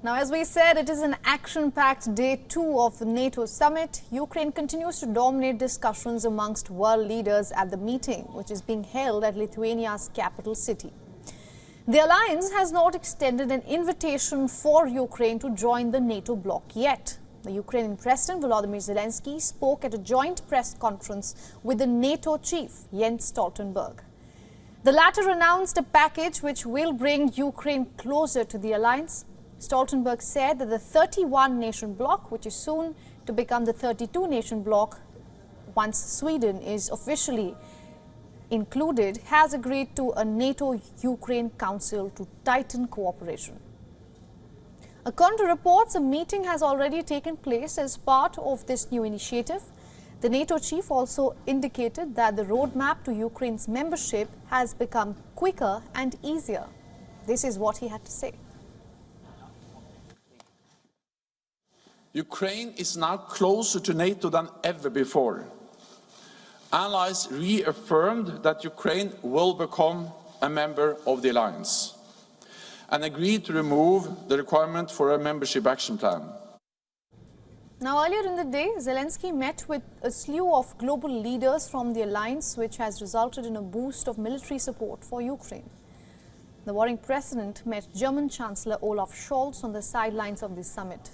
Now, as we said, it is an action-packed day 2 of the NATO summit. Ukraine continues to dominate discussions amongst world leaders at the meeting, which is being held at Lithuania's capital city. The alliance has not extended an invitation for Ukraine to join the NATO bloc yet. The Ukrainian President Volodymyr Zelensky spoke at a joint press conference with the NATO Chief, Jens Stoltenberg. The latter announced a package which will bring Ukraine closer to the alliance. Stoltenberg said that the 31-nation bloc, which is soon to become the 32-nation bloc once Sweden is officially included, has agreed to a NATO-Ukraine Council to tighten cooperation. According to reports, a meeting has already taken place as part of this new initiative. The NATO chief also indicated that the roadmap to Ukraine's membership has become quicker and easier. This is what he had to say. Ukraine is now closer to NATO than ever before. Allies reaffirmed that Ukraine will become a member of the alliance and agreed to remove the requirement for a membership action plan. Now, earlier in the day, Zelensky met with a slew of global leaders from the alliance, which has resulted in a boost of military support for Ukraine. The warring president met German Chancellor Olaf Scholz on the sidelines of the summit.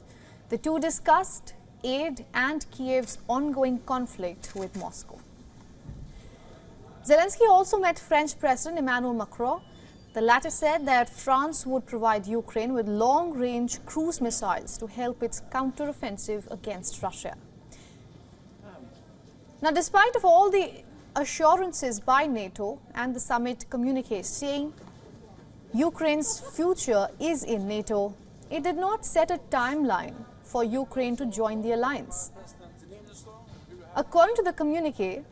The two discussed aid and Kiev's ongoing conflict with Moscow. Zelensky also met French President Emmanuel Macron. The latter said that France would provide Ukraine with long-range cruise missiles to help its counter-offensive against Russia. Now, despite of all the assurances by NATO and the summit communique saying Ukraine's future is in NATO, it did not set a timeline for Ukraine to join the alliance. According to the communique,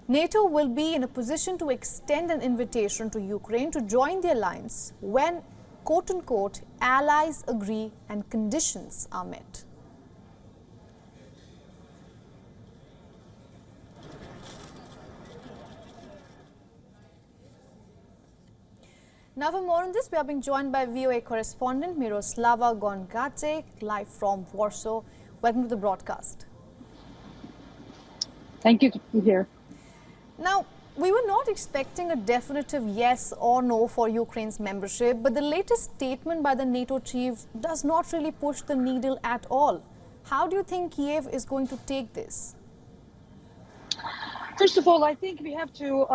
NATO will be in a position to extend an invitation to Ukraine to join the alliance when, quote-unquote, allies agree and conditions are met. Now, for more on this, we are being joined by VOA correspondent Miroslava Gongadze, live from Warsaw. Welcome to the broadcast. Thank you to be here. Now, we were not expecting a definitive yes or no for Ukraine's membership, but the latest statement by the NATO chief does not really push the needle at all. How do you think Kiev is going to take this? First of all, I think we have to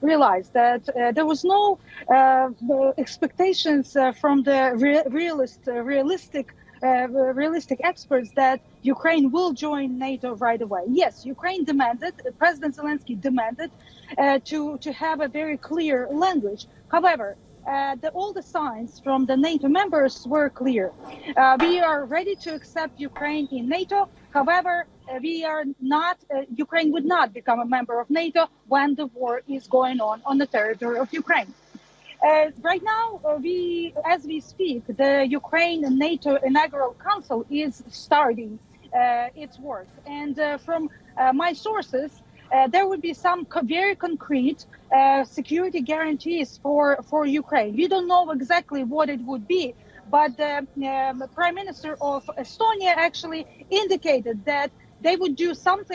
realize that there was no expectations from the realistic experts that Ukraine will join NATO right away. Yes, Ukraine demanded, President Zelensky demanded to have a very clear language. However, all the signs from the NATO members were clear. We are ready to accept Ukraine in NATO. However, we are not. Ukraine would not become a member of NATO when the war is going on the territory of Ukraine. Right now, as we speak, the Ukraine and NATO Inaugural Council is starting its work. And from my sources, there would be some very concrete security guarantees for Ukraine. We don't know exactly what it would be, but the Prime Minister of Estonia actually indicated that they would do some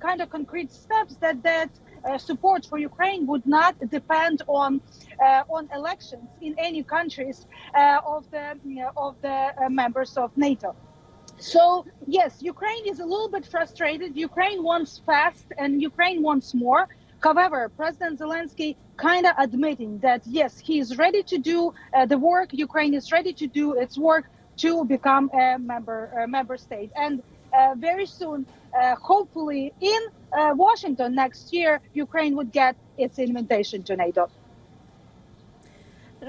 kind of concrete steps that support for Ukraine would not depend on elections in any countries of the members of NATO. So yes, Ukraine is a little bit frustrated. Ukraine wants fast and Ukraine wants more. However, President Zelensky kind of admitting that yes, he is ready to do the work. Ukraine is ready to do its work to become a member state, and very soon, hopefully in Washington next year, Ukraine would get its invitation to NATO.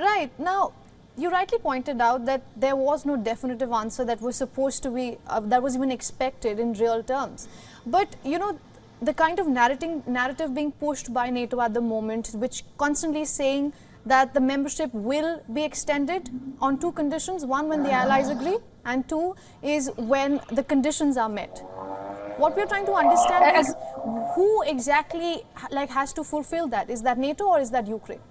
Right. Now, you rightly pointed out that there was no definitive answer that was supposed to be, that was even expected in real terms. But, you know, the kind of narrative being pushed by NATO at the moment, which constantly saying that the membership will be extended on two conditions. One, when the allies agree, and two is when the conditions are met. What we're trying to understand is who exactly has to fulfill that. Is that NATO or is that Ukraine?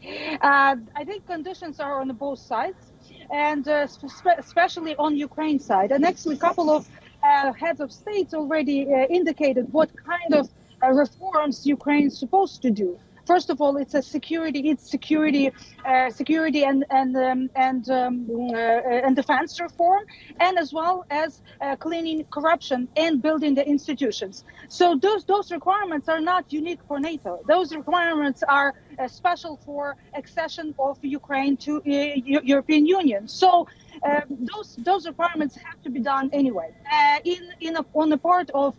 I think conditions are on both sides, and especially on Ukraine side. And actually, a couple of heads of states already indicated what kind of reforms Ukraine is supposed to do. First of all, it's security and defense reform, and as well as cleaning corruption and building the institutions. So those requirements are not unique for NATO. Those requirements are special for accession of Ukraine to European Union. So those requirements have to be done anyway. On the part of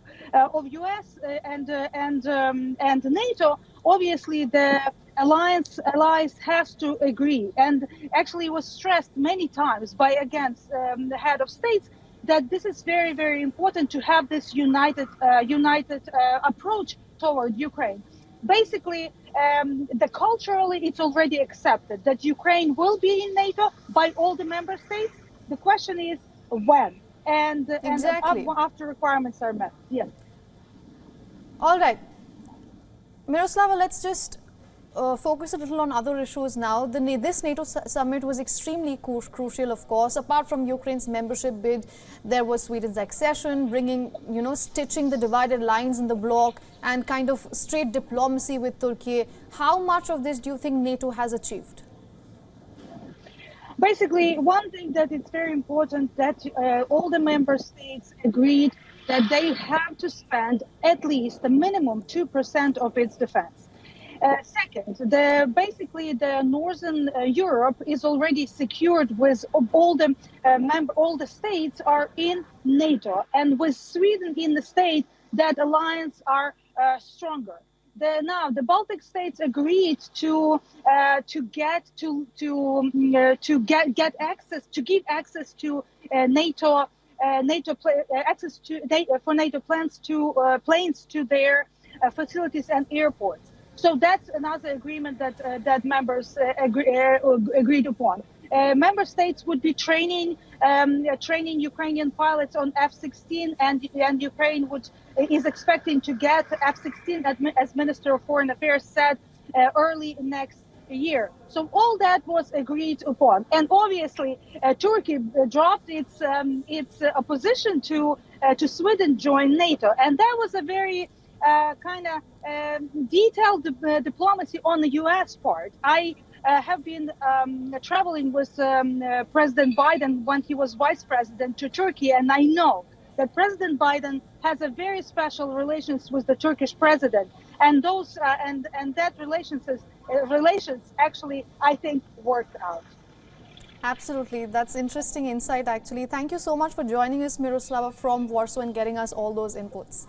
US and NATO, obviously the allies has to agree, and actually was stressed many times by the head of states that this is very, very important to have this united approach toward Ukraine. Basically, culturally, it's already accepted that Ukraine will be in NATO by all the member states. The question is when, and after requirements are met. Yes. All right, Miroslava, let's just focus a little on other issues now. This NATO summit was extremely crucial, of course. Apart from Ukraine's membership bid, there was Sweden's accession, bringing, stitching the divided lines in the bloc and kind of straight diplomacy with Turkey. How much of this do you think NATO has achieved? Basically, one thing that it's very important that all the member states agreed that they have to spend at least a minimum 2% of its defense. Second, the Northern Europe is already secured with all the states are in NATO, and with Sweden in the state, that alliance are stronger. Now the Baltic states agreed to give access to NATO. Access to for NATO planes to their facilities and airports. So that's another agreement that members agreed upon. Member states would be training Ukrainian pilots on F-16, and Ukraine is expecting to get F-16, as Minister of Foreign Affairs said, early next year. So all that was agreed upon, and obviously Turkey dropped its opposition to Sweden join NATO, and that was a very detailed diplomacy on the U.S. part. I have been traveling with President Biden when he was vice president to Turkey, and I know that President Biden has a very special relations with the Turkish president, and those and that relations actually, I think, worked out. Absolutely, that's interesting insight. Actually, thank you so much for joining us, Miroslava, from Warsaw, and getting us all those inputs.